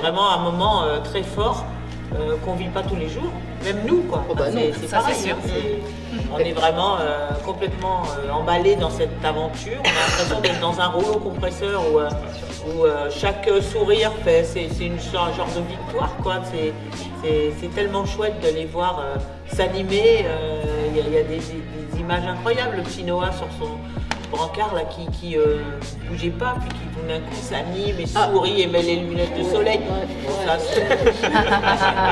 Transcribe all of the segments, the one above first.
vraiment un moment très fort qu'on vit pas tous les jours, même nous quoi. Oh bah c'est pareil, c'est sûr. On est vraiment complètement emballé dans cette aventure. On a l'impression d'être dans un rouleau compresseur où chaque sourire c'est un genre de victoire quoi. C'est tellement chouette de les voir s'animer. Il y a des images incroyables. Le petit Noah sur son brancard là qui bougeait pas puis qui tout d'un coup s'anime et sourit et met les lunettes de soleil. Bon, ça c'est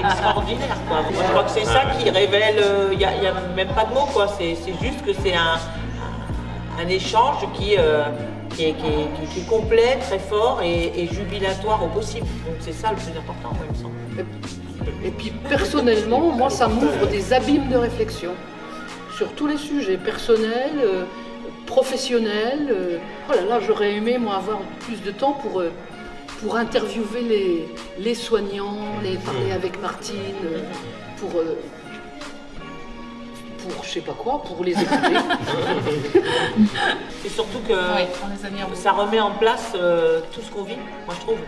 extraordinaire quoi. Moi, je crois que c'est ça qui révèle, il y a même pas de mots quoi, c'est juste que c'est un échange qui est complet, très fort et jubilatoire au possible. Donc c'est ça le plus important moi, il me semble. Et puis personnellement, moi ça m'ouvre des abîmes de réflexion sur tous les sujets personnels, professionnels. Oh là là, j'aurais aimé moi avoir plus de temps pour interviewer les soignants, parler avec Martine, pour je sais pas quoi, pour les écouter. C'est surtout que ça remet en place tout ce qu'on vit, moi je trouve.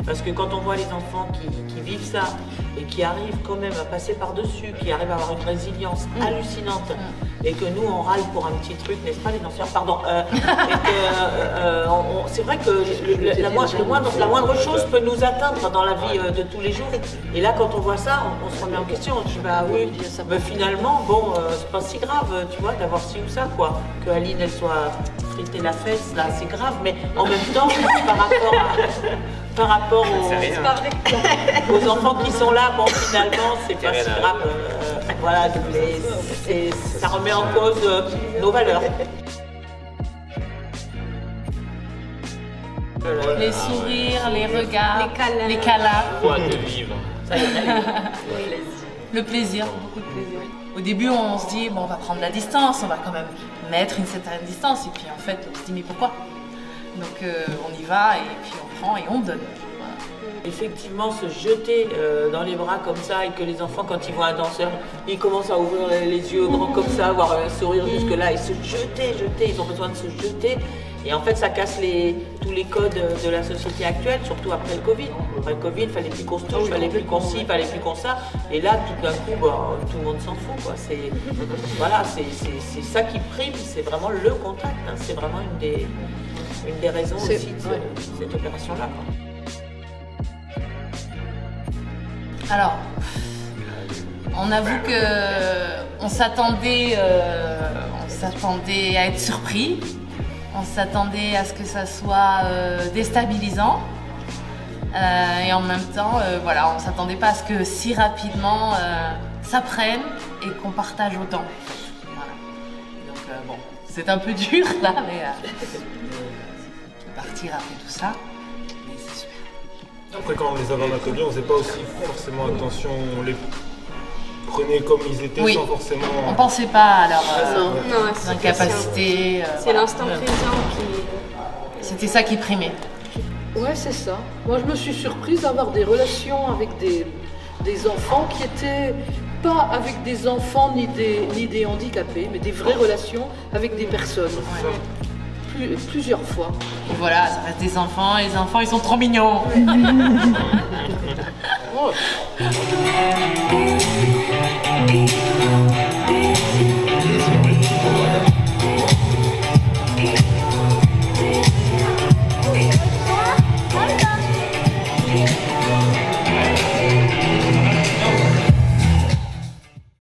Parce que quand on voit les enfants qui vivent ça et qui arrivent quand même à passer par-dessus, qui arrivent à avoir une résilience hallucinante, et que nous on râle pour un petit truc, n'est-ce pas les danseurs, pardon, c'est vrai que la moindre chose peut nous atteindre dans la vie de tous les jours. Et là quand on voit ça, on se remet en question, on dit bah oui, mais finalement bon, c'est pas si grave, tu vois, d'avoir ci ou ça quoi, que Aline elle soit fritée la fesse, là c'est grave, mais en même temps par rapport aux enfants qui sont là, bon finalement c'est pas si grave, voilà, ça remet en cause nos valeurs. Les sourires, les regards, les câlins. Joie de vivre. Le plaisir, beaucoup de plaisir. Au début on se dit bon on va prendre la distance, on va quand même mettre une certaine distance et puis en fait on se dit mais pourquoi? Donc on y va et puis on prend et on donne. Voilà. Effectivement, se jeter dans les bras comme ça et que les enfants, quand ils voient un danseur, ils commencent à ouvrir les yeux grands comme ça, avoir un sourire jusque-là et se jeter, ils ont besoin de se jeter. Et en fait, ça casse tous les codes de la société actuelle, surtout après le Covid. Après le Covid, il fallait plus qu'on se touche, il fallait plus qu'on ci, il fallait plus qu'on ça. Et là, tout d'un coup, tout le monde s'en fout, quoi. Voilà, c'est ça qui prime, c'est vraiment le contact. Hein. C'est vraiment une des raisons aussi de cette opération-là. Alors, on avoue que on s'attendait à être surpris, on s'attendait à ce que ça soit déstabilisant, et en même temps, voilà, on s'attendait pas à ce que si rapidement ça prenne et qu'on partage autant. Voilà. Donc bon, c'est un peu dur là, mais partir après tout ça. Après, quand on les avait en atelier, on faisait pas aussi forcément attention, on les prenait comme ils étaient sans forcément... On pensait pas à leur incapacité. C'est l'instant présent qui... C'était ça qui primait. Ouais, c'est ça. Moi, je me suis surprise d'avoir des relations avec des enfants qui étaient pas avec des enfants ni des handicapés, mais des vraies relations avec des personnes. Ouais. Plusieurs fois. Et voilà, ça reste des enfants, et les enfants ils sont trop mignons. Oh.